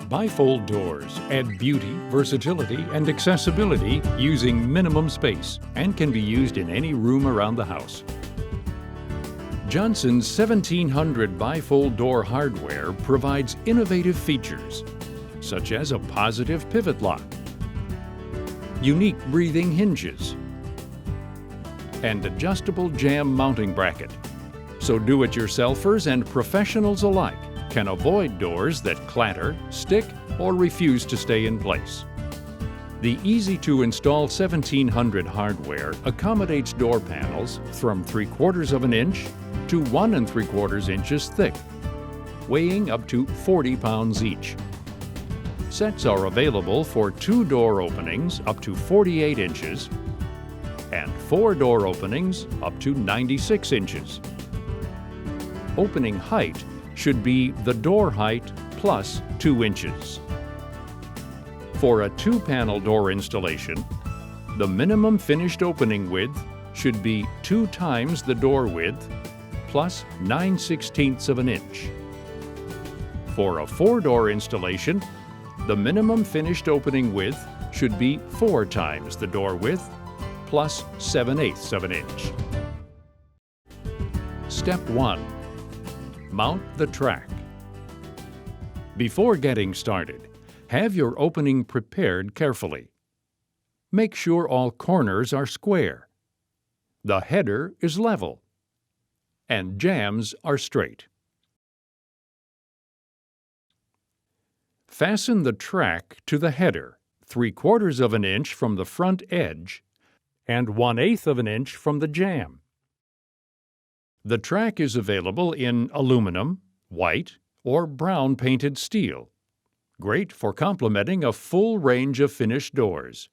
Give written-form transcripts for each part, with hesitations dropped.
Bifold doors add beauty, versatility, and accessibility using minimum space and can be used in any room around the house. Johnson's 1700 bifold door hardware provides innovative features, such as a positive pivot lock, unique breathing hinges, and adjustable jamb mounting bracket, so do-it-yourselfers and professionals alike can avoid doors that clatter, stick, or refuse to stay in place. The easy-to-install 1700 hardware accommodates door panels from 3/4 of an inch to 1 3/4 inches thick, weighing up to 40 pounds each. Sets are available for 2 door openings up to 48 inches and 4 door openings up to 96 inches. Opening height should be the door height plus 2 inches. For a 2-panel door installation, the minimum finished opening width should be 2 times the door width plus 9/16 of an inch. For a 4-door installation, the minimum finished opening width should be 4 times the door width plus 7/8 of an inch. Step 1. Mount the track. Before getting started, have your opening prepared carefully. Make sure all corners are square, the header is level, and jambs are straight. Fasten the track to the header 3/4 of an inch from the front edge and 1/8 of an inch from the jamb. The track is available in aluminum, white, or brown painted steel. Great for complementing a full range of finished doors.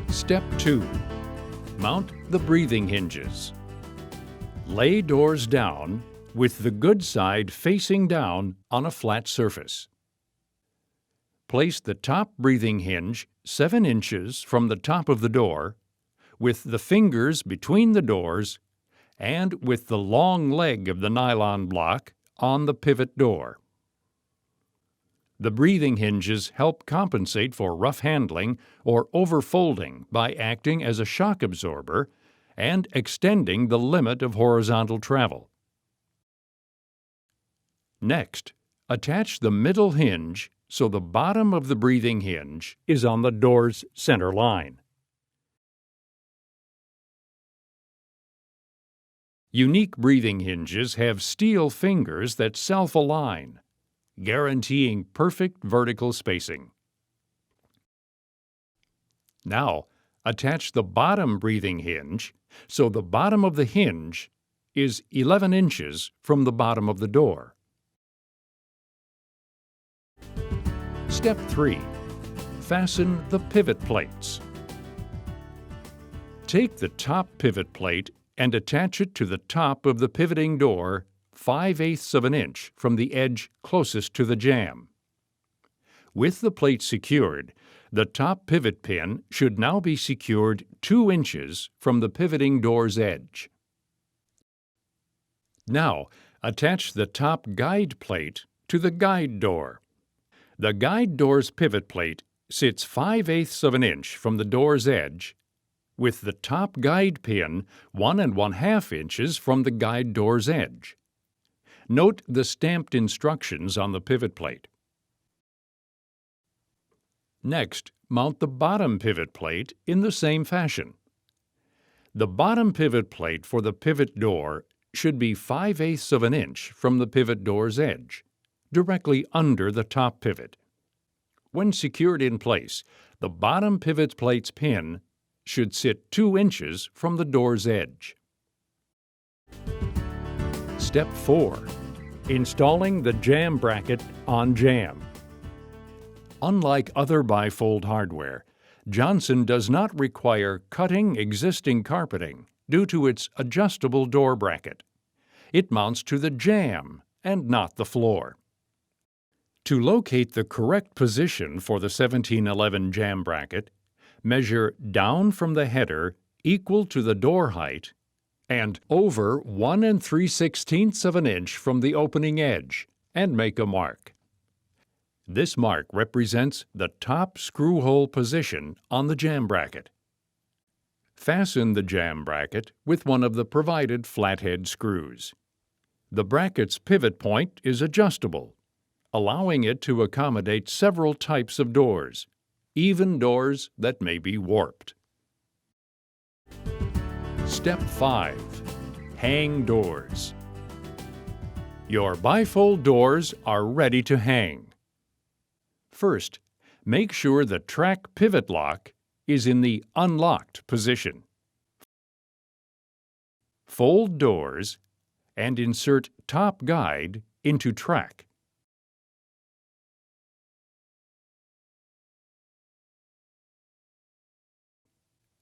Step 2. Mount the breathing hinges. Lay doors down with the good side facing down on a flat surface. Place the top breathing hinge 7 inches from the top of the door, with the fingers between the doors and with the long leg of the nylon block on the pivot door. The breathing hinges help compensate for rough handling or overfolding by acting as a shock absorber and extending the limit of horizontal travel. Next, attach the middle hinge so the bottom of the breathing hinge is on the door's center line. Unique breathing hinges have steel fingers that self-align, guaranteeing perfect vertical spacing. Now, attach the bottom breathing hinge so the bottom of the hinge is 11 inches from the bottom of the door. Step 3. Fasten the pivot plates. Take the top pivot plate and attach it to the top of the pivoting door 5/8 of an inch from the edge closest to the jamb. With the plate secured, the top pivot pin should now be secured 2 inches from the pivoting door's edge. Now, attach the top guide plate to the guide door. The guide door's pivot plate sits 5/8 of an inch from the door's edge, with the top guide pin 1 1/2 inches from the guide door's edge. Note the stamped instructions on the pivot plate. Next, mount the bottom pivot plate in the same fashion. The bottom pivot plate for the pivot door should be 5/8 of an inch from the pivot door's edge, directly under the top pivot. When secured in place, the bottom pivot plate's pin should sit 2 inches from the door's edge. Step 4. Installing the jamb bracket on jamb. Unlike other bifold hardware, Johnson does not require cutting existing carpeting due to its adjustable door bracket. It mounts to the jamb and not the floor. To locate the correct position for the 1711 jamb bracket, measure down from the header equal to the door height and over 1 3/16 of an inch from the opening edge and make a mark. This mark represents the top screw hole position on the jam bracket. Fasten the jam bracket with one of the provided flathead screws. The bracket's pivot point is adjustable, allowing it to accommodate several types of doors, even doors that may be warped. Step 5. Hang doors. Your bifold doors are ready to hang. First, make sure the track pivot lock is in the unlocked position. Fold doors and insert top guide into track.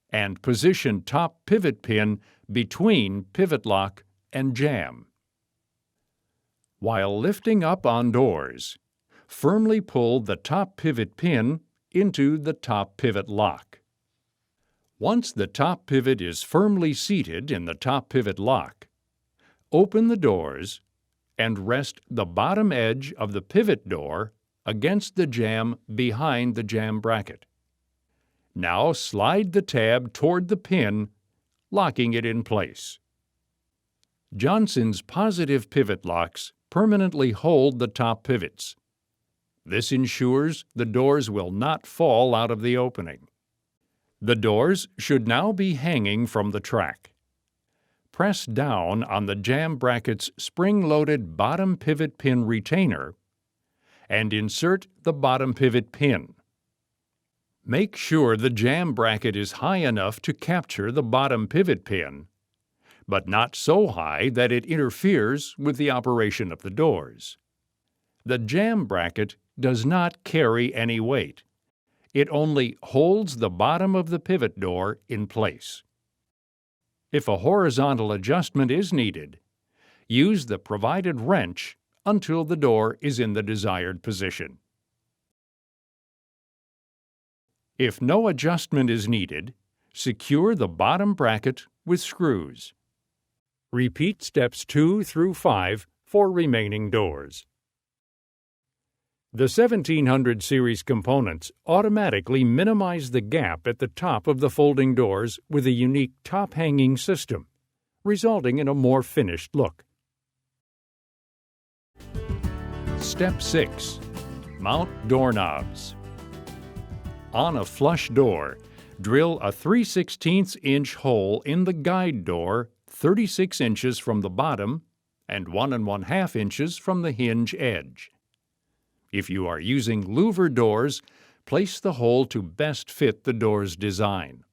And position top pivot pin between pivot lock and jam. While lifting up on doors, firmly pull the top pivot pin into the top pivot lock. Once the top pivot is firmly seated in the top pivot lock, open the doors and rest the bottom edge of the pivot door against the jam behind the jam bracket. Now slide the tab toward the pin, locking it in place. Johnson's positive pivot locks permanently hold the top pivots. This ensures the doors will not fall out of the opening. The doors should now be hanging from the track. Press down on the jam bracket's spring-loaded bottom pivot pin retainer and insert the bottom pivot pin. Make sure the jam bracket is high enough to capture the bottom pivot pin, but not so high that it interferes with the operation of the doors. The jam bracket does not carry any weight. It only holds the bottom of the pivot door in place. If a horizontal adjustment is needed, use the provided wrench until the door is in the desired position. If no adjustment is needed, secure the bottom bracket with screws. Repeat steps 2 through 5 for remaining doors. The 1700 series components automatically minimize the gap at the top of the folding doors with a unique top-hanging system, resulting in a more finished look. Step 6. Mount doorknobs. On a flush door, drill a 3/16" hole in the guide door 36 inches from the bottom and 1 1/2 inches from the hinge edge. If you are using louver doors, place the hole to best fit the door's design.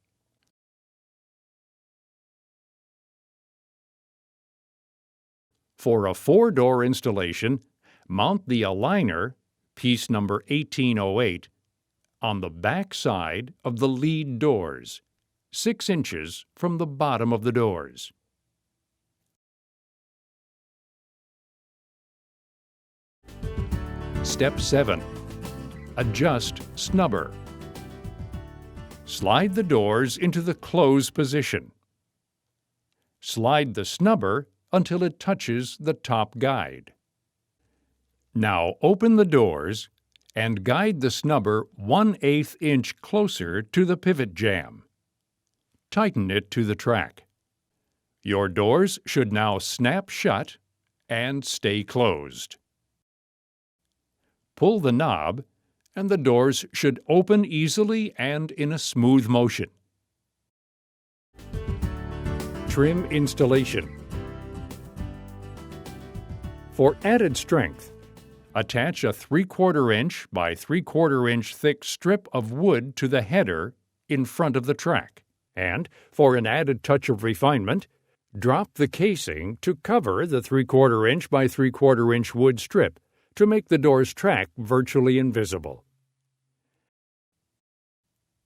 For a 4-door installation, mount the aligner, piece number 1808, on the back side of the lead doors, 6 inches from the bottom of the doors. Step 7. Adjust snubber. Slide the doors into the close position. Slide the snubber until it touches the top guide. Now open the doors and guide the snubber 1/8 inch closer to the pivot jam. Tighten it to the track. Your doors should now snap shut and stay closed. Pull the knob, and the doors should open easily and in a smooth motion. Trim installation. For added strength, attach a 3/4 inch by 3/4 inch thick strip of wood to the header in front of the track, and, for an added touch of refinement, drop the casing to cover the 3/4 inch by 3/4 inch wood strip to make the door's track virtually invisible.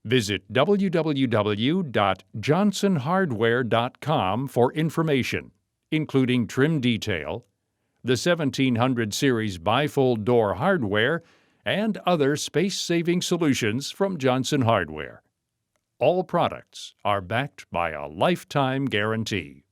Visit www.johnsonhardware.com for information, including trim detail, the 1700 series bifold door hardware, and other space-saving solutions from Johnson Hardware. All products are backed by a lifetime guarantee.